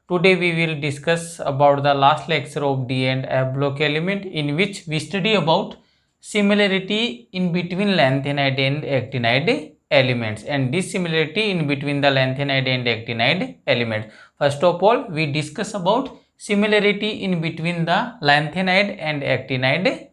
Today we will discuss about the last lecture of D and F block element, in which we study about similarity in between lanthanide and actinide elements and dissimilarity in between the lanthanide and actinide elements. First of all, we discuss about similarity in between the lanthanide and actinide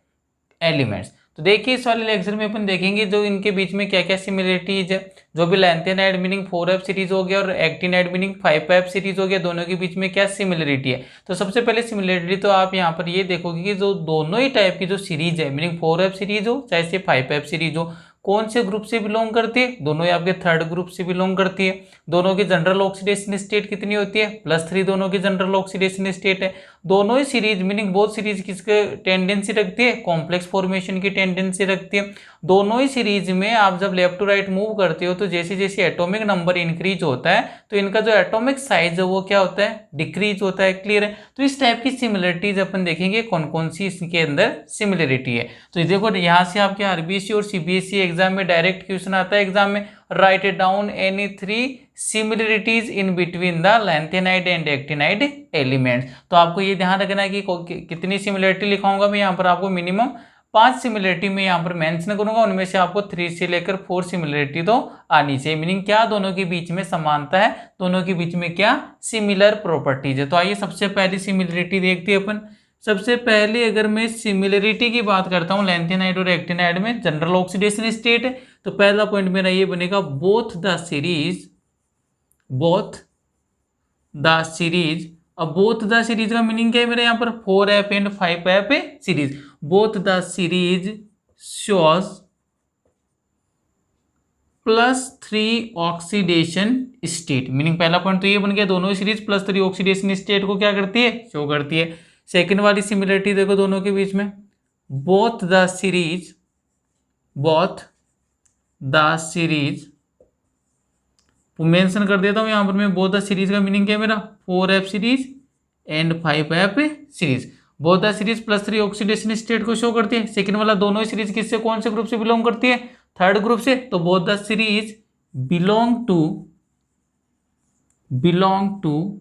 elements. तो देखिए इस वाले lecture में अपन देखेंगे जो इनके बीच में क्या क्या सिमिलरिटीज है। जो भी लैंथेनाइड मीनिंग 4F सीरीज हो गया और एक्टिनाइड मीनिंग 5F सीरीज हो गया, दोनों के बीच में क्या सिमिलरिटी है। तो सबसे पहले सिमिलरिटी तो आप यहाँ पर ये देखोगे कि जो दोनों ही टाइप की जो सीरीज है, मीनिंग 4F सीरीज हो चाहे से 5F सीरीज हो, कौन से ग्रुप से बिलोंग करती है? दोनों ही आपके थर्ड ग्रुप से बिलोंग करती है। दोनों की जनरल ऑक्सीडेशन स्टेट कितनी होती है? +3 दोनों की जनरल ऑक्सीडेशन स्टेट है। दोनों ही सीरीज मीनिंग बोथ सीरीज किसके टेंडेंसी रखती है? कॉम्प्लेक्स फॉर्मेशन की टेंडेंसी रखती है। दोनों ही सीरीज में आप जब लेफ्ट टू राइट मूव करते हो तो जैसे जैसे एटॉमिक नंबर इंक्रीज होता है तो इनका जो एटॉमिक साइज है वो क्या होता है? डिक्रीज होता है। क्लियर है? तो इस टाइप की सिमिलरिटीज अपन देखेंगे कौन कौन सी इसके अंदर सिमिलरिटी है। तो देखो यहाँ से आपके आरबीएससी और सीबीएसई एग्जाम में डायरेक्ट क्वेश्चन आता है एग्जाम में, write down any 3 similarities in between the lanthanide and actinide elements. तो आपको ये ध्यान रखना है कि कितनी सिमिलरिटी लिखाऊंगा मैं यहाँ पर, आपको मिनिमम 5 सिमिलरिटी में यहाँ पर मेंशन करूंगा, उनमें से आपको 3 से लेकर 4 सिमिलरिटी तो आनी चाहिए। मीनिंग क्या? दोनों के बीच में समानता है, दोनों के बीच में क्या सिमिलर प्रॉपर्टीज है। तो आइए सबसे पहली सिमिलरिटी देखते हैं अपन। सबसे पहले अगर मैं सिमिलरिटी की बात करता हूँ लैंथेनाइड और एक्टिनाइड में, जनरल ऑक्सीडेशन स्टेट है, तो पहला पॉइंट मेरा ये बनेगा बोथ द सीरीज अब बोथ द सीरीज का मीनिंग क्या है मेरे यहाँ पर? 4F and 5F series. Both the series shows +3 oxidation state. Meaning पहला पॉइंट तो ये बन गया, दोनों सीरीज +3 ऑक्सीडेशन स्टेट को क्या करती है? शो करती है। सेकेंड वाली सिमिलरिटी देखो दोनों के बीच में, बोथ द सीरीज मेंशन कर देता हूं यहां पर मैं, बोथ द सीरीज का मीनिंग क्या है मेरा? 4F series and 5F series. Both the series +3 oxidation state को शो करती है। सेकंड वाला दोनों सीरीज किससे, कौन से ग्रुप से बिलोंग करती है? थर्ड ग्रुप से। तो both the series belong to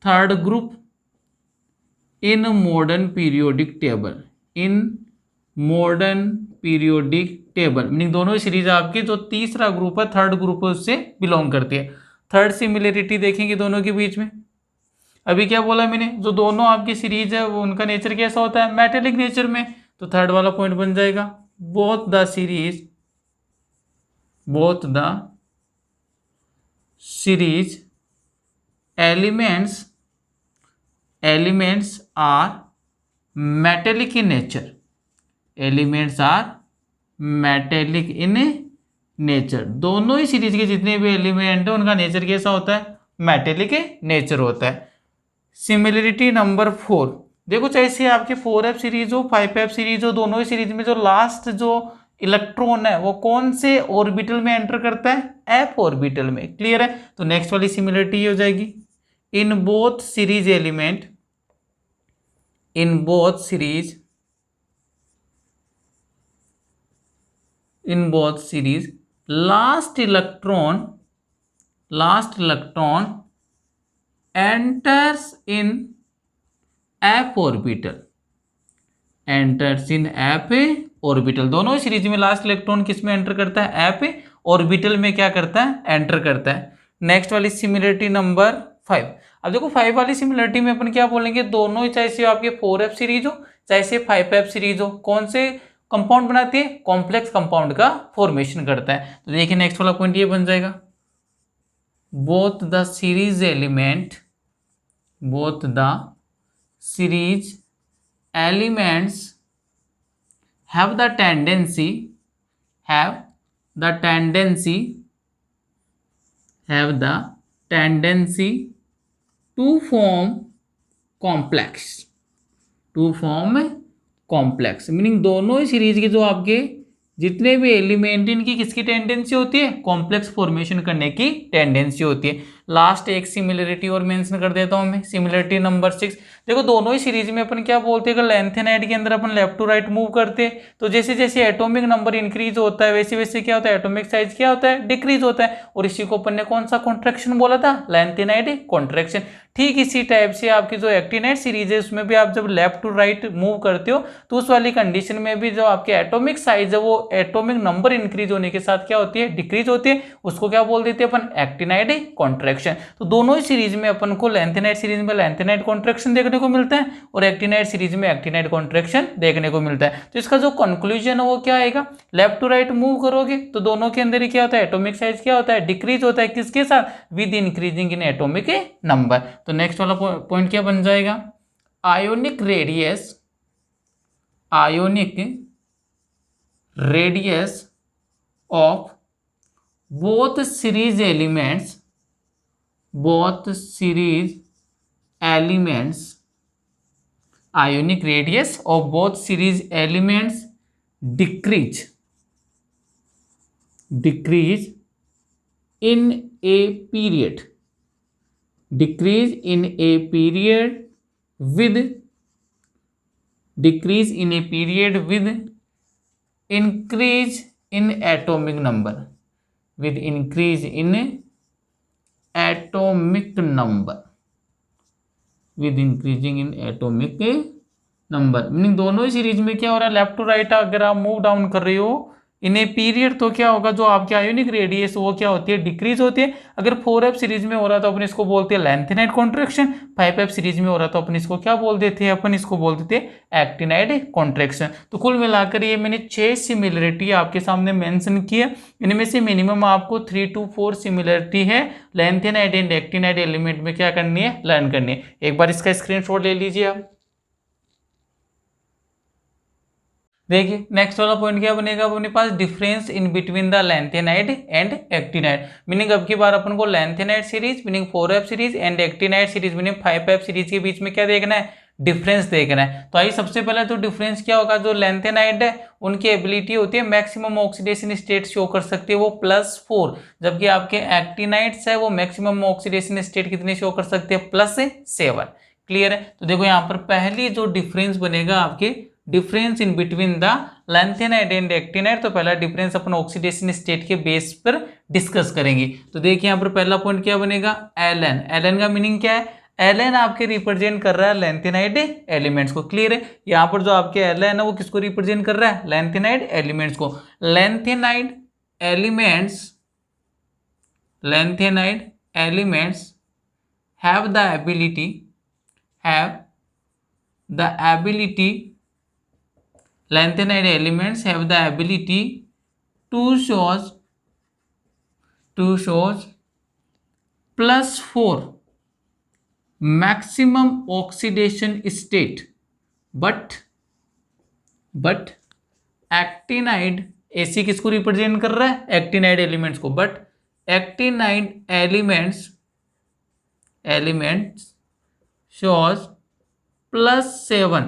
third group in modern periodic table. Meaning दोनों ही सीरीज आपकी जो तीसरा ग्रुप है थर्ड ग्रुप उससे बिलोंग करती है। थर्ड सिमिलरिटी देखेंगे दोनों के बीच में। अभी क्या बोला मैंने? जो दोनों आपकी सीरीज है वो उनका नेचर कैसा होता है? मेटेलिक नेचर में। तो थर्ड वाला पॉइंट बन जाएगा both the series elements are metallic in nature. दोनों ही सीरीज के जितने भी एलिमेंट है उनका नेचर कैसा होता है? मेटेलिक नेचर होता है। सिमिलरिटी नंबर 4 देखो, चाहे से आपके 4F सीरीज हो 5F सीरीज हो, दोनों ही सीरीज में जो लास्ट जो इलेक्ट्रॉन है वो कौन से ऑर्बिटल में एंटर करता है? F ऑर्बिटल में। क्लियर है? तो नेक्स्ट वाली सिमिलरिटी हो जाएगी, in both series last electron enters in F orbital. दोनों ही सीरीज में लास्ट इलेक्ट्रॉन किस में एंटर करता है? F ऑर्बिटल में क्या करता है? एंटर करता है। नेक्स्ट वाली सिमिलरिटी नंबर 5। अब देखो 5 वाली सिमिलरिटी में अपन क्या बोलेंगे? दोनों ही चाहे से आपके 4F सीरीज हो चाहे से 5F सीरीज हो, कौन से कंपाउंड बनाती है? कॉम्प्लेक्स कंपाउंड का फॉर्मेशन करता है। तो देखिए नेक्स्ट वाला पॉइंट ये बन जाएगा, both the series elements have the tendency to form complex। Meaning दोनों ही सीरीज के जो आपके जितने भी एलिमेंट इनकी किसकी टेंडेंसी होती है? कॉम्प्लेक्स फॉर्मेशन करने की टेंडेंसी होती है। लास्ट एक सिमिलरिटी और मेंशन कर देता हूं मैं, सिमिलरिटी नंबर 6। देखो दोनों ही सीरीज में अपन क्या बोलते हैं, अगर लैंथेनाइड के अंदर अपन लेफ्ट टू राइट मूव करते हैं तो जैसे जैसे एटॉमिक नंबर इंक्रीज होता है वैसे वैसे क्या होता है, एटॉमिक साइज क्या होता है, डिक्रीज होता है। और इसी को अपन ने कौन सा कॉन्ट्रैक्शन बोला था, लैंथेनाइड कॉन्ट्रैक्शन। ठीक इसी टाइप से आपकी जो एक्टिनाइड सीरीज है उसमें भी आप जब लेफ्ट टू राइट मूव करते हो तो उस वाली कंडीशन में भी जो आपके एटॉमिक साइज है वो एटॉमिक नंबर इंक्रीज होने के साथ क्या होती है, डिक्रीज होती है। उसको क्या बोल देते हैं अपन, एक्टिनाइड कॉन्ट्रैक्शन। तो दोनों ही सीरीज में अपन को लैंथेनाइड सीरीज में लैंथेनाइड कॉन्ट्रैक्शन देखने को मिलता है और एक्टिनाइड सीरीज में एक्टिनाइड कॉन्ट्रैक्शन देखने को मिलता है। तो इसका जो कंक्लूजन है वो क्या आएगा, लेफ्ट टू राइट मूव करोगे तो दोनों के अंदर ही क्या होता है, एटॉमिक साइज क्या होता है, डिक्रीज होता है। किसके साथ, with increasing in atomic number. तो नेक्स्ट वाला पॉइंट क्या बन जाएगा, ionic radius, ionic radius of both series elements, both series elements, ionic radius of both series elements decrease in a period, decrease in a period with, decrease in a period with increase in atomic number, with increase in atomic number, with increasing in atomic number. Meaning दोनों ही series में क्या हो रहा है, left to right अगर आप move down कर रहे हो इन ए पीरियड तो क्या होगा, जो आपके आयोनिक रेडियस वो क्या होती है, डिक्रीज होती है। अगर 4f सीरीज में हो रहा तो अपन इसको बोलते हैं लैंथेनाइड कॉन्ट्रैक्शन, 5f सीरीज में हो रहा तो अपन इसको क्या बोल देते हैं, अपन इसको बोल देते हैं एक्टिनाइड कॉन्ट्रैक्शन। तो कुल मिलाकर ये मैंने 6 सिमिलरिटी आपके सामने मेंशन की है। इनमें से मिनिमम आपको 3 to 4 सिमिलरिटी है लैंथेनाइड एंड एक्टिनाइड एलिमेंट में क्या करनी है, लर्न करनी है। एक बार इसका स्क्रीनशॉट ले लीजिए आप। देखिए नेक्स्ट वाला पॉइंट क्या बनेगा अपने पास, difference in between the lanthanide and actinide. Meaning अब की बार अपन को lanthanide series meaning 4f series and actinide series meaning 5f series के बीच में क्या देखना है, डिफरेंस देखना है। तो आइए सबसे पहले तो डिफरेंस क्या होगा, जो लैंथेनाइड है उनकी एबिलिटी होती है मैक्सिमम ऑक्सीडेशन स्टेट शो कर सकती है वो +4, जबकि आपके एक्टिनाइड्स है वो मैक्सिमम ऑक्सीडेशन स्टेट कितनी शो कर सकते हैं, +7। क्लियर है। तो देखो यहाँ पर पहली जो डिफरेंस बनेगा आपके, difference in between the lanthanide and actinide. तो पहला डिफरेंस अपन ऑक्सीडेशन स्टेट के बेस पर डिस्कस करेंगे। तो देखिए यहाँ पर पहला पॉइंट क्या बनेगा, एलन। एलन का मीनिंग क्या है, एलन आपके रिप्रेजेंट कर रहा है लैंथेनाइड एलिमेंट्स को। क्लियर है। यहाँ पर जो आपके एलन है वो किसको रिप्रेजेंट कर रहा है, लैंथेनाइड एलिमेंट्स को। Lanthanide elements, lanthanide elements have the ability, have the ability, lanthanide elements have the ability to shows +4 maximum oxidation state, but actinide AC किसको रिप्रेजेंट कर रहा है, एक्टिनाइड एलिमेंट्स को। But actinide elements shows +7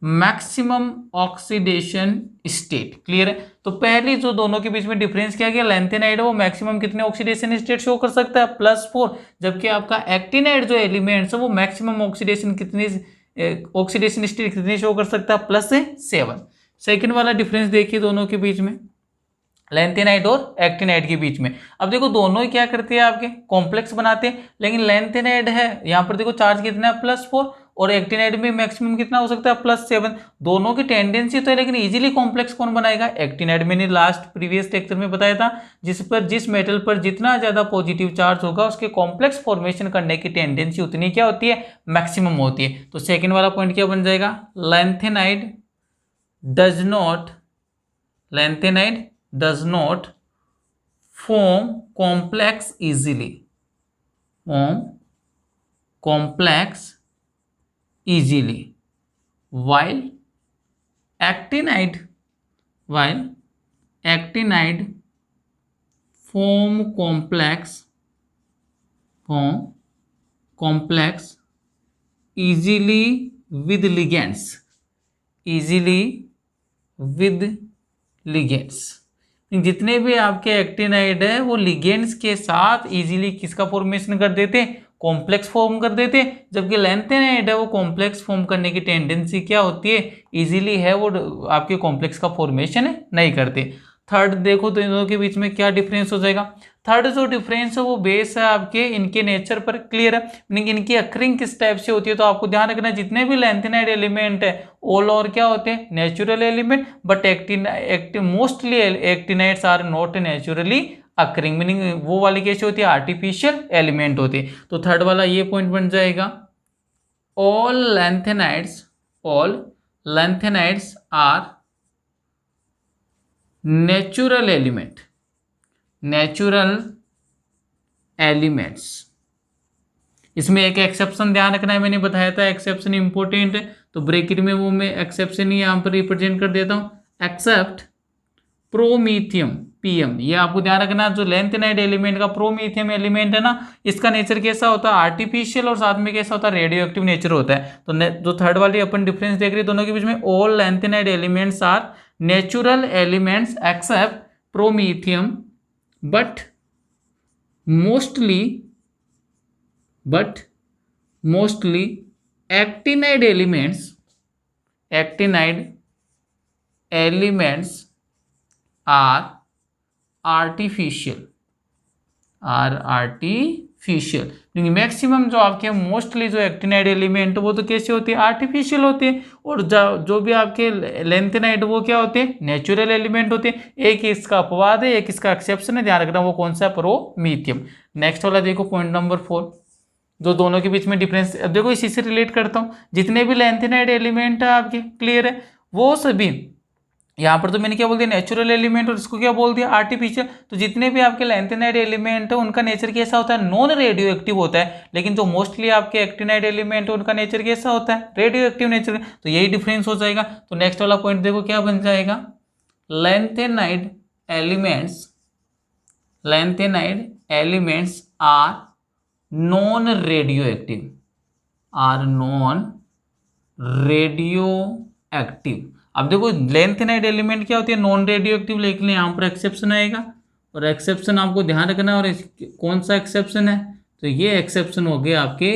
maximum oxidation state. Clear है। तो पहली जो दोनों के बीच में डिफरेंस क्या गया, लैंथेनाइड है वो मैक्सिमम कितने ऑक्सीडेशन स्टेट शो कर सकता है, +4, जबकि आपका एक्टिनाइड जो एलिमेंट्स है वो मैक्सिमम ऑक्सीडेशन कितनी, ऑक्सीडेशन स्टेट कितनी शो कर सकता है, +7। सेकेंड वाला डिफरेंस देखिए दोनों के बीच में, लैंथेनाइड और एक्टिनाइड के बीच में। अब देखो दोनों ही क्या करते हैं, आपके कॉम्प्लेक्स बनाते हैं, लेकिन लैंथेनाइड है यहाँ पर देखो चार्ज कितना है, +4, और एक्टिनाइड में मैक्सिमम कितना हो सकता है, +7। दोनों की टेंडेंसी तो है, लेकिन इजीली कॉम्प्लेक्स कौन बनाएगा, एक्टिनाइड। मैंने लास्ट प्रीवियस लेक्चर में बताया था, जिस मेटल पर जितना ज्यादा पॉजिटिव चार्ज होगा उसके कॉम्प्लेक्स फॉर्मेशन करने की टेंडेंसी उतनी क्या होती है, मैक्सिमम होती है। तो सेकेंड वाला पॉइंट क्या बन जाएगा, lanthanide does not form complex easily, while actinide form complex easily with ligands, जितने भी आपके एक्टिनाइड है वो लिगेंड्स के साथ इजीली किसका फॉर्मेशन कर देते, कॉम्प्लेक्स फॉर्म कर देते, जबकि लैंथेनाइड है वो कॉम्प्लेक्स फॉर्म करने की टेंडेंसी क्या होती है, इजीली है वो आपके कॉम्प्लेक्स का फॉर्मेशन नहीं करते। थर्ड देखो तो इन दोनों के बीच में क्या डिफरेंस हो जाएगा। थर्ड जो डिफरेंस है वो बेस है आपके इनके नेचर पर, क्लियर है, मीनिंग इनकी अक्रिंग किस टाइप से होती है। तो आपको ध्यान रखना जितने भी लैंथेनाइड एलिमेंट है ऑल और क्या होते हैं, natural element, but mostly actinides are not naturally occurring, meaning वो वाली कैसी होती है, आर्टिफिशियल एलिमेंट होते हैं। तो थर्ड वाला ये पॉइंट बन जाएगा, all lanthanides are natural elements. इसमें एक एक्सेप्शन ध्यान रखना है, मैंने बताया था एक्सेप्शन इंपॉर्टेंट है, तो ब्रैकेट में वो मैं एक्सेप्शन ही यहां पर रिप्रेजेंट कर देता हूं, एक्सेप्ट प्रोमीथियम पीएम। ये आपको ध्यान रखना, जो लैंथेनाइड एलिमेंट का प्रोमीथियम एलिमेंट है ना, इसका नेचर कैसा होता है, आर्टिफिशियल, और साथ में कैसा होता है, रेडियो एक्टिव नेचर होता है। तो जो थर्ड वाली अपन डिफरेंस देख रहे हैं दोनों के बीच में, all lanthanide elements are natural elements except promethium, but mostly actinide elements are artificial, क्योंकि मैक्सिमम जो आपके मोस्टली जो एक्टिनाइड एलिमेंट वो तो कैसे होते हैं, आर्टिफिशियल होते हैं, और जो भी आपके लैंथेनाइड वो क्या होते हैं, नेचुरल एलिमेंट होते हैं। एक इसका अपवाद है, एक इसका एक्सेप्शन है, ध्यान रखना वो कौन सा है, प्रोमीथियम। नेक्स्ट वाला देखो पॉइंट नंबर 4, जो दोनों के बीच में डिफरेंस। अब देखो इसी से रिलेट करता हूँ, जितने भी लैंथेनाइड एलिमेंट है आपके, क्लियर है, वो सभी यहाँ पर तो मैंने क्या बोल दिया, नेचुरल एलिमेंट, और इसको क्या बोल दिया, आर्टिफिशियल। तो जितने भी आपके लैंथेनाइड एलिमेंट है उनका नेचर कैसा होता है, नॉन रेडियो एक्टिव होता है, लेकिन जो मोस्टली आपके एक्टिनाइड एलिमेंट है उनका नेचर कैसा होता है, रेडियो एक्टिव नेचर। तो यही डिफरेंस हो जाएगा। तो नेक्स्ट वाला पॉइंट देखो क्या बन जाएगा, lanthanide elements are non radioactive. अब देखो लैंथेनाइड एलिमेंट क्या होती है, नॉन रेडियो एक्टिव, लेकिन यहाँ पर एक्सेप्शन आएगा, और एक्सेप्शन आपको ध्यान रखना है, और कौन सा एक्सेप्शन है, तो ये एक्सेप्शन हो गया आपके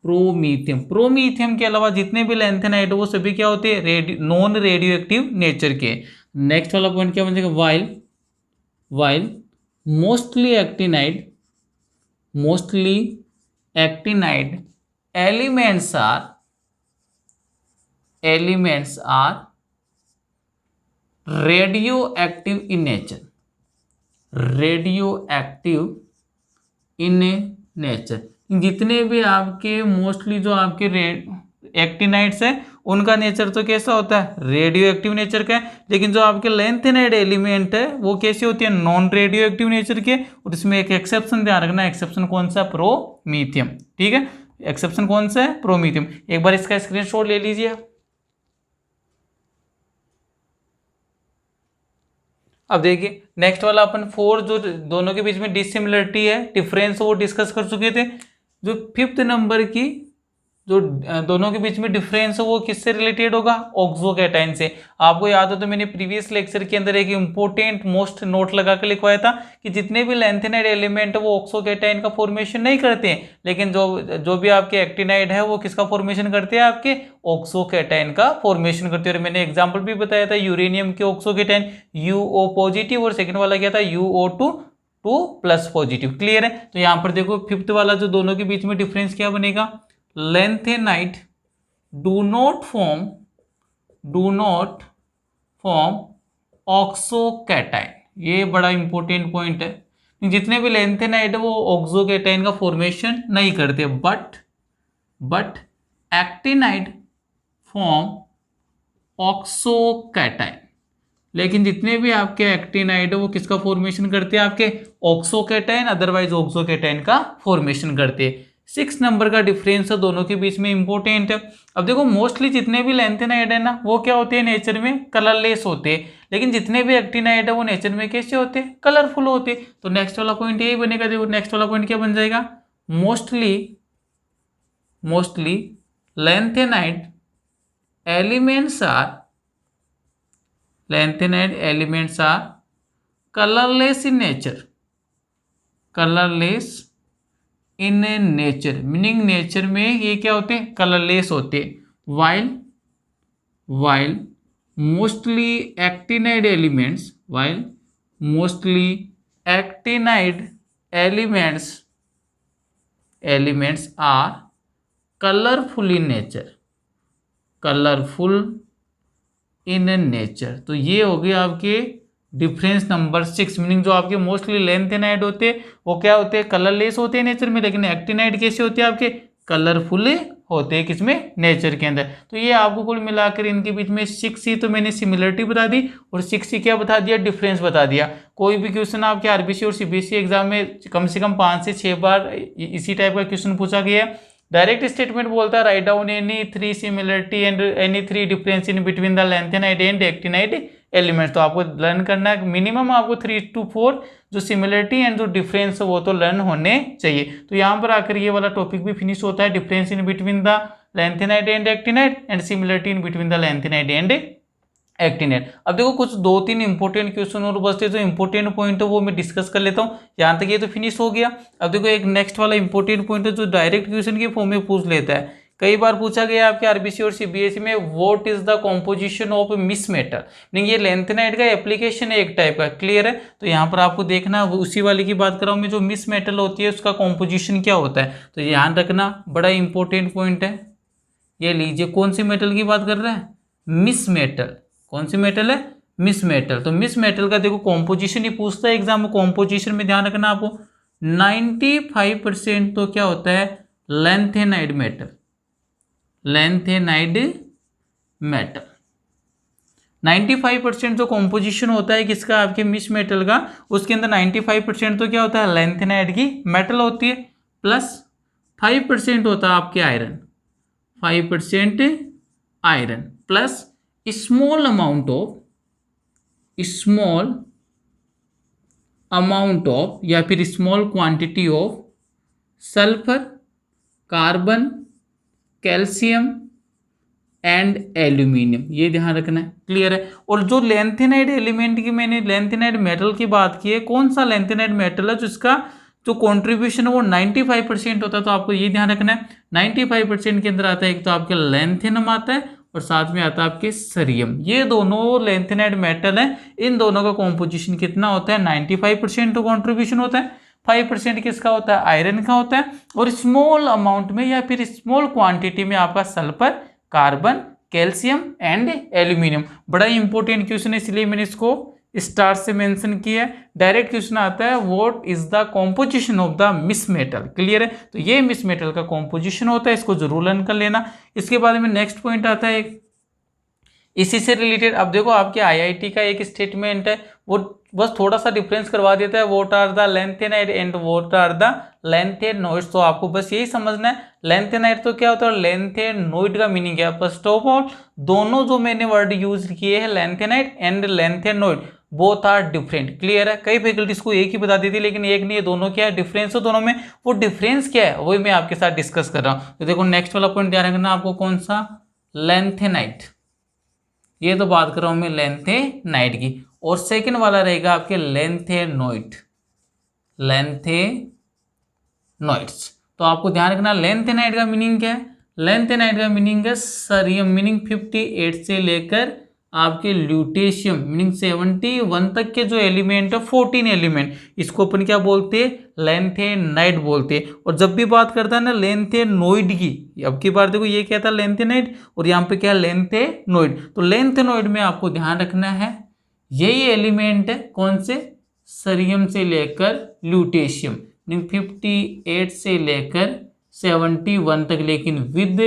प्रोमीथियम के अलावा जितने भी लैंथेनाइड वो सभी क्या होते हैं, नॉन रेडियो एक्टिव नेचर के। नेक्स्ट वाला पॉइंट क्या बन जाएगा, while mostly actinide elements are radioactive in nature. जितने भी आपके मोस्टली जो आपके एक्टिनाइड्स हैं उनका नेचर तो कैसा होता है, रेडियो एक्टिव नेचर का है, लेकिन जो आपके लैंथेनाइड एलिमेंट है वो कैसे होती है, नॉन रेडियो एक्टिव नेचर के। और इसमें एक एक्सेप्शन ध्यान रखना, एक्सेप्शन कौन सा, प्रोमीथियम, ठीक है, एक्सेप्शन कौन सा है, प्रोमीथियम। एक बार इसका स्क्रीनशॉट ले लीजिए। अब देखिए नेक्स्ट वाला अपन 4 जो दोनों के बीच में डिसिमिलरिटी है, डिफरेंस, वो डिस्कस कर चुके थे। जो 5th नंबर की जो दोनों के बीच में डिफरेंस है वो किससे रिलेटेड होगा, ऑक्सोकैटायन से। आपको याद हो तो मैंने प्रीवियस लेक्चर के अंदर एक इंपॉर्टेंट मोस्ट नोट लगा कर लिखवाया था कि जितने भी लैंथेनाइड एलिमेंट है वो ऑक्सोकैटायन का फॉर्मेशन नहीं करते हैं, लेकिन जो भी आपके एक्टिनाइड है वो किसका फॉर्मेशन करते हैं, आपके ऑक्सोकैटायन का फॉर्मेशन करते हैं। और मैंने एग्जाम्पल भी बताया था, यूरेनियम के ऑक्सोकैटायन UO पॉजिटिव, और सेकेंड वाला क्या था, UO2 2+ पॉजिटिव, क्लियर है। तो यहाँ पर देखो 5th वाला जो दोनों के बीच में डिफरेंस क्या बनेगा, लैंथेनाइड डू नॉट फॉर्म ऑक्सोकैटायन। ये बड़ा इंपॉर्टेंट पॉइंट है, जितने भी लैंथेनाइड है वो ऑक्सोकैटायन का फॉर्मेशन नहीं करते, बट एक्टिनाइड फॉर्म ऑक्सोकैटायन। लेकिन जितने भी आपके एक्टिनाइड है वो किसका फॉर्मेशन करते हैं, आपके ऑक्सोकैटायन, अदरवाइज ऑक्सोकैटायन का फॉर्मेशन करते हैं। 6 नंबर का डिफरेंस है दोनों के बीच में, इंपॉर्टेंट है। अब देखो मोस्टली जितने भी लैंथेनाइड है ना वो क्या होते हैं, नेचर में कलरलेस होते हैं, लेकिन जितने भी एक्टिनाइड है वो नेचर में कैसे होते हैं, कलरफुल होते हैं। तो नेक्स्ट वाला पॉइंट यही बनेगा। देखो नेक्स्ट वाला पॉइंट क्या बन जाएगा, mostly lanthanide elements are colourless in nature, colourless in nature meaning nature में ये क्या होते हैं, कलरलेस होते हैं। While mostly actinide elements, while mostly actinide elements are colourful in nature, colourful in nature. तो ये हो गए आपके डिफरेंस नंबर 6, मीनिंग जो आपके मोस्टली लेंथेनाइड होते हैं वो क्या होते हैं, कलरलेस होते हैं नेचर में, लेकिन एक्टिनाइड कैसे होते हैं आपके, कलरफुल होते हैं किसमें, नेचर के अंदर। तो ये आपको कुल मिलाकर इनके बीच में 6 ही तो मैंने सिमिलरिटी बता दी और 6 ही क्या बता दिया, डिफरेंस बता दिया। कोई भी क्वेश्चन आपके आरबीसी और सीबीएसई एग्जाम में कम से कम 5 से 6 बार इसी टाइप का क्वेश्चन पूछा गया है। डायरेक्ट स्टेटमेंट बोलता है write down any 3 similarity and any 3 difference in between the lanthanide and actinide elements. तो आपको लर्न करना है मिनिमम आपको 3 to 4 जो सिमिलरिटी एंड जो डिफरेंस वो तो लर्न होने चाहिए। तो यहाँ पर आकर ये वाला टॉपिक भी फिनिश होता है, difference in between the lanthanide and actinide and similarity in between the lanthanide and actinide. अब देखो कुछ 2-3 इंपॉर्टेंट क्वेश्चन और बचते, जो इंपॉर्टेंट पॉइंट है वो मैं डिस्कस कर लेता हूँ। यहाँ तक ये तो फिनिश हो गया। अब देखो एक नेक्स्ट वाला इंपॉर्टेंट पॉइंट है जो डायरेक्ट क्वेश्चन के फॉर्म में पूछ लेता है। कई बार पूछा गया आपके आरबीसी और सीबीएसई में, what is the composition of misch metal, meaning ये लेंथेनाइड का एप्लीकेशन है एक टाइप का, क्लियर है। तो यहाँ पर आपको देखना उसी वाले की बात कर रहा हूँ मैं, जो मिस मेटल होती है उसका कॉम्पोजिशन क्या होता है। तो ध्यान रखना, बड़ा इंपॉर्टेंट पॉइंट है। ये लीजिए, कौन सी मेटल की बात कर रहे हैं, मिस मेटल। कौन सी मेटल है, मिस मेटल। तो मिस मेटल का देखो कॉम्पोजिशन ही पूछता है एग्जाम में। कॉम्पोजिशन में ध्यान रखना आपको 95% तो क्या होता है, लेंथेनाइड मेटल, लेंथेनाइड मेटल। 95% जो कॉम्पोजिशन होता है किसका, आपके मिस मेटल का, उसके अंदर 95% तो क्या होता है, लेंथेनाइड की मेटल होती है, प्लस 5% होता है आपके iron, 5% iron, plus small amount of या फिर small quantity of sulphur, carbon, calcium and aluminium. ये ध्यान रखना है, क्लियर है। और जो लेंथेनाइड एलिमेंट की मैंने लेंथेनाइड मेटल की बात की है, कौन सा लेंथेनाइड मेटल है जिसका जो कंट्रीब्यूशन है वो 95% होता है। तो आपको ये ध्यान रखना है 95% के अंदर आता है एक तो आपके लेंथेनम आता है और साथ में आता है आपके सरियम। ये दोनों लेंथेनाइड मेटल है, इन दोनों का कॉम्पोजिशन कितना होता है, 95% तो कॉन्ट्रीब्यूशन होता है, 5% किसका होता है, आयरन का होता है, और स्मॉल अमाउंट में या फिर स्मॉल क्वांटिटी में आपका sulphur, carbon, calcium and aluminium. बड़ा ही इंपॉर्टेंट क्वेश्चन है, इसलिए मैंने इसको स्टार से मेंशन किया है। डायरेक्ट क्वेश्चन आता है what is the composition of the misch metal, clear है। तो ये मिस मेटल का कॉम्पोजिशन होता है, इसको जरूर लर्न कर लेना। इसके बाद में नेक्स्ट पॉइंट आता है इसी से रिलेटेड। अब देखो आपके आईआईटी का एक स्टेटमेंट है, वो बस थोड़ा सा डिफरेंस करवा देता है, what are the lanthanide and what are the lanthanoids. तो आपको बस यही समझना है, लेंथेनाइड तो क्या होता है, लेंथेनोइड का मीनिंग क्या है। फर्स्ट ऑफ ऑल दोनों जो मैंने वर्ड यूज किए हैं, lanthanide and lanthanoid, both are different, clear है। कई फैकल्टीज को एक ही बता देती, लेकिन एक नहीं है, दोनों क्या है, डिफरेंस है दोनों में। वो डिफरेंस क्या है वही मैं आपके साथ डिस्कस कर रहा हूँ। तो देखो नेक्स्ट वाला पॉइंट ध्यान रखना आपको, कौन सा, लेंथेनाइड। ये तो बात कर रहा हूं मैं लेंथेनाइड की, और सेकंड वाला रहेगा आपके लेंथेनोइड, लेंथेनोइड्स। तो आपको ध्यान रखना लेंथेनाइड का मीनिंग क्या है, लेंथेनाइड का मीनिंग है सरियम, मीनिंग 58 से लेकर आपके ल्यूटेशियम मीनिंग 71 तक के जो एलिमेंट है, 14 एलिमेंट, इसको अपन क्या बोलते हैं, लेंथेनाइड बोलते हैं। और जब भी बात करता है ना लेंथेनोइड की, अब की बार देखो ये क्या था, लेंथेनाइड, और यहाँ पे क्या है, लेंथेनोइड। तो लेंथेनोइड में आपको ध्यान रखना है यही एलिमेंट है, कौन से, सरियम से लेकर ल्यूटेशियम, मीनिंग 58 से लेकर 71 तक, लेकिन विद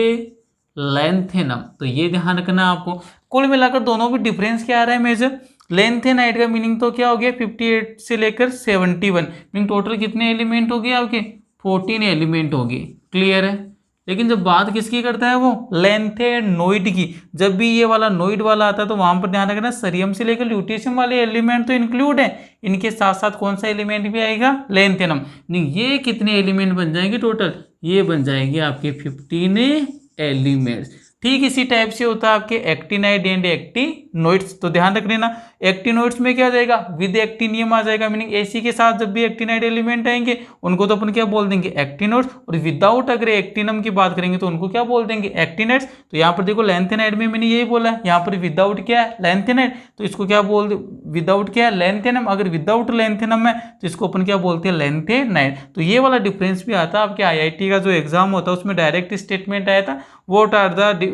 लेंथेनम। तो ये ध्यान रखना आपको। कुल मिलाकर दोनों भी डिफरेंस क्या आ रहा है मेजर, लेंथेनाइड का मीनिंग तो क्या हो गया, 58 से लेकर 71, मीनिंग टोटल कितने एलिमेंट हो गए आपके, 14 एलिमेंट हो गए, क्लियर है। लेकिन जब बात किसकी करता है वो, लेंथेनोइड की, जब भी ये वाला नोइड वाला आता है तो वहां पर ध्यान रखना सरियम से लेकर ल्यूटेशियम वाले एलिमेंट तो इंक्लूड है, इनके साथ साथ कौन सा एलिमेंट भी आएगा, लेंथेनम। ये कितने एलिमेंट बन जाएंगे टोटल, ये बन जाएंगे आपके 15 एलिमेंट्स। ठीक इसी टाइप से होता है आपके एक्टिनाइड एंड एक्टिनोइड्स। तो ध्यान रख लेना, एक्टिनोइड्स में क्या आ जाएगा, विद एक्टिनियम आ जाएगा, मीनिंग एसी के साथ जब भी एक्टिनाइड एलिमेंट आएंगे उनको तो अपन क्या बोल देंगे, एक्टिनोइड्स। और विदाउट अगर एक्टिनम की बात करेंगे तो उनको क्या बोल देंगे, एक्टिनाइड्स। तो यहाँ पर देखो लैंथेनाइड में मैंने यही बोला है, यहाँ पर विदाउट क्या है, लैंथेनाइड, तो इसको क्या बोल दे, विदाउट क्या है, लैंथेनम। अगर विदाउट लैंथेनम है तो इसको अपन क्या बोलते हैं, लैंथेनाइड। तो ये वाला डिफरेंस भी आता है आपके आईआईटी का जो एग्जाम होता है उसमें डायरेक्ट स्टेटमेंट आया था, what are the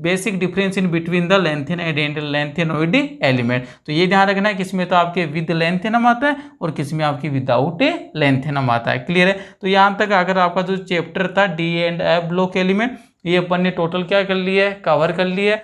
basic difference in between the lanthanide and lanthanoid element. तो ये ध्यान रखना है, किसमें तो आपके विद लैंथेनम आता है और किसमें आपकी विदाउट लैंथेनम आता है। क्लियर है। तो यहाँ तक अगर आपका जो चैप्टर था D and F block element, ये अपन ने टोटल क्या कर लिया है, कवर कर लिया है।